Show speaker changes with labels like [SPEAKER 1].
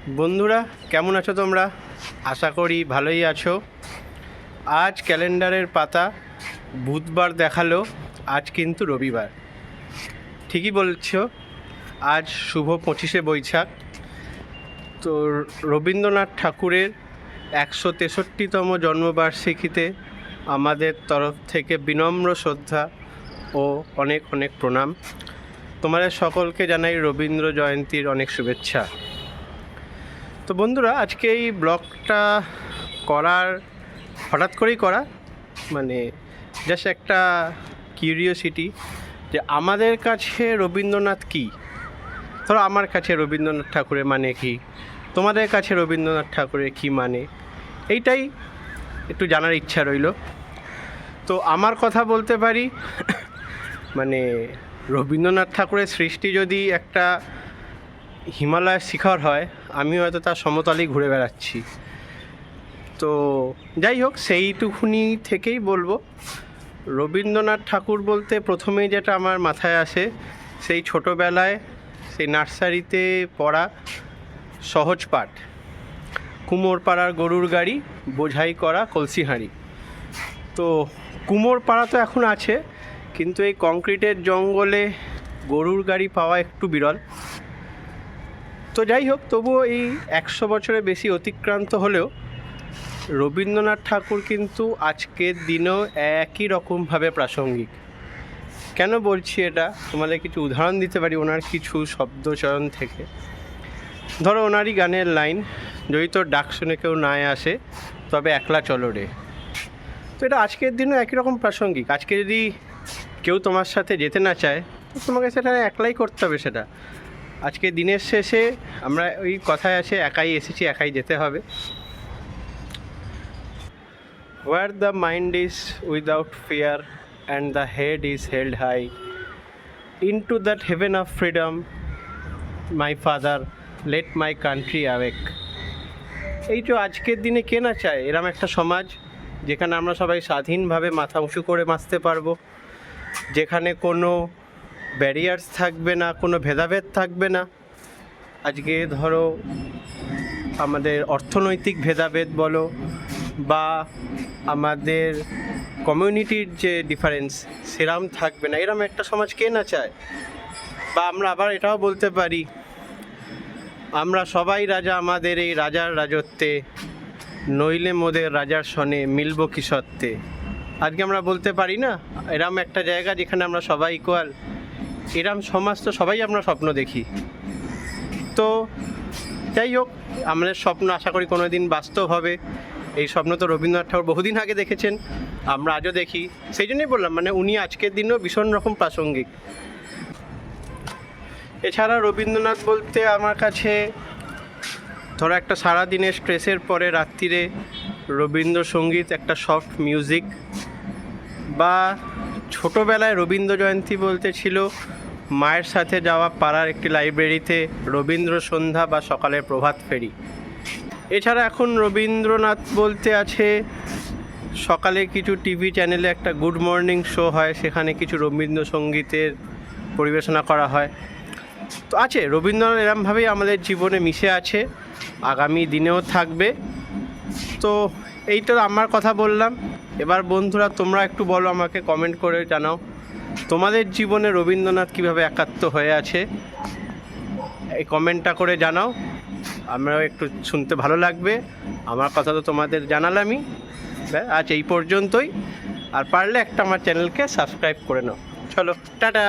[SPEAKER 1] বন্ধুরা, কেমন আছো তোমরা? আশা করি ভালোই আছো। আজ ক্যালেন্ডারের পাতা বুধবার দেখালো, আজ কিন্তু রবিবার। ঠিকই বলছো, আজ শুভ 25শে বৈশাখ। তো রবীন্দ্রনাথ ঠাকুরের 163তম জন্মবার্ষিকীতে আমাদের তরফ থেকে বিনম্র শ্রদ্ধা ও অনেক অনেক প্রণাম। তোমাদের সকলকে জানাই রবীন্দ্র জয়ন্তীর অনেক শুভেচ্ছা। তো বন্ধুরা, আজকে এই ব্লগটা করার হঠাৎ করেই করা, মানে জাস্ট একটা কিউরিওসিটি যে আমাদের কাছে রবীন্দ্রনাথ কী। ধরো আমার কাছে রবীন্দ্রনাথ ঠাকুরের মানে কী, তোমাদের কাছে রবীন্দ্রনাথ ঠাকুরের কী মানে, এইটাই একটু জানার ইচ্ছা রইল। তো আমার কথা বলতে পারি, মানে রবীন্দ্রনাথ ঠাকুরের সৃষ্টি যদি একটা হিমালয়ের শিখর হয়, আমি হয়তো তার সমতলেই ঘুরে বেড়াচ্ছি। তো যাই হোক, সেইটুকুনি থেকেই বলবো, রবীন্দ্রনাথ ঠাকুর বলতে প্রথমেই যেটা আমার মাথায় আসে, সেই ছোটোবেলায় সেই নার্সারিতে পড়া সহজ পাঠ, কুমোর পাড়ার গরুর গাড়ি, বোঝাই করা কলসি হাঁড়ি। তো কুমোর পাড়া তো এখন আছে, কিন্তু এই কংক্রিটের জঙ্গলে গরুর গাড়ি পাওয়া একটু বিরল। তো যাই হোক, তবুও এই 100 বছরের বেশি অতিক্রান্ত হলেও রবীন্দ্রনাথ ঠাকুর কিন্তু আজকের দিনেও একই রকমভাবে প্রাসঙ্গিক। কেন বলছি এটা, তোমাদের কিছু উদাহরণ দিতে পারি ওনার কিছু শব্দচয়ন থেকে। ধরো ওনারই গানের লাইন, যদি তোর ডাক শুনে কেউ না আসে তবে একলা চলো রে। তো এটা আজকের দিনেও একই রকম প্রাসঙ্গিক। আজকে যদি কেউ তোমার সাথে যেতে না চায়, তো তোমাকে সেটা একলাই করতে হবে। সেটা আজকে দিনের শেষে আমরা ওই কথায় আছে, একাই এসেছি একাই যেতে হবে। Where the mind is without fear and the head is held high, into that heaven of freedom, my father, let my country awake. এই তো আজকের দিনে কে না চায় এরম একটা সমাজ, যেখানে আমরা সবাই স্বাধীনভাবে মাথা উঁচু করে বাঁচতে পারবো, যেখানে কোনো ব্যারিয়ার্স থাকবে না, কোনো ভেদাভেদ থাকবে না। আজকে ধরো আমাদের অর্থনৈতিক ভেদাভেদ বলো বা আমাদের কমিউনিটির যে ডিফারেন্স, সেরম থাকবে না। এরম একটা সমাজ কে না চায়? বা আমরা আবার এটাও বলতে পারি, আমরা সবাই রাজা আমাদের এই রাজার রাজত্বে, নইলে মোদের রাজার সনে মিলব কি সত্ত্বে। আজকে আমরা বলতে পারি না, এরম একটা জায়গা যেখানে আমরা সবাই ইকুয়াল। এরম সমাজ তো সবাই আমরা স্বপ্ন দেখি। তো যাই হোক, আমাদের স্বপ্ন আশা করি কোনো দিন বাস্তব হবে। এই স্বপ্ন তো রবীন্দ্রনাথ ঠাকুর বহুদিন আগে দেখেছেন, আমরা আজও দেখি। সেই জন্যই বললাম, মানে উনি আজকের দিনেও ভীষণ রকম প্রাসঙ্গিক। এছাড়া রবীন্দ্রনাথ বলতে আমার কাছে, ধরো একটা সারাদিনের স্ট্রেসের পরে রাত্রিরে রবীন্দ্রসঙ্গীত, একটা সফট মিউজিক, বা ছোটোবেলায় রবীন্দ্র জয়ন্তী বলতে ছিল মায়ের সাথে যাওয়া পাড়ার একটি লাইব্রেরিতে রবীন্দ্র সন্ধ্যা বা সকালের প্রভাত ফেরি। এছাড়া এখন রবীন্দ্রনাথ বলতে আছে, সকালে কিছু টিভি চ্যানেলে একটা গুড মর্নিং শো হয়, সেখানে কিছু রবীন্দ্রসঙ্গীতের পরিবেশনা করা হয়। তো আছে রবীন্দ্রনাথ, এরমভাবেই আমাদের জীবনে মিশে আছে, আগামী দিনেও থাকবে। তো এই তো আমার কথা বললাম। এবার বন্ধুরা, তোমরা একটু বলো, আমাকে কমেন্ট করে জানাও তোমাদের জীবনে রবীন্দ্রনাথ কীভাবে একাত্ম হয়ে আছে। এই কমেন্টটা করে জানাও, আমরাও একটু শুনতে ভালো লাগবে। আমার কথা তো তোমাদের জানালামই। আজ এই পর্যন্তই। আর পারলে একটা আমার চ্যানেলকে সাবস্ক্রাইব করে নাও। চলো, টাটা।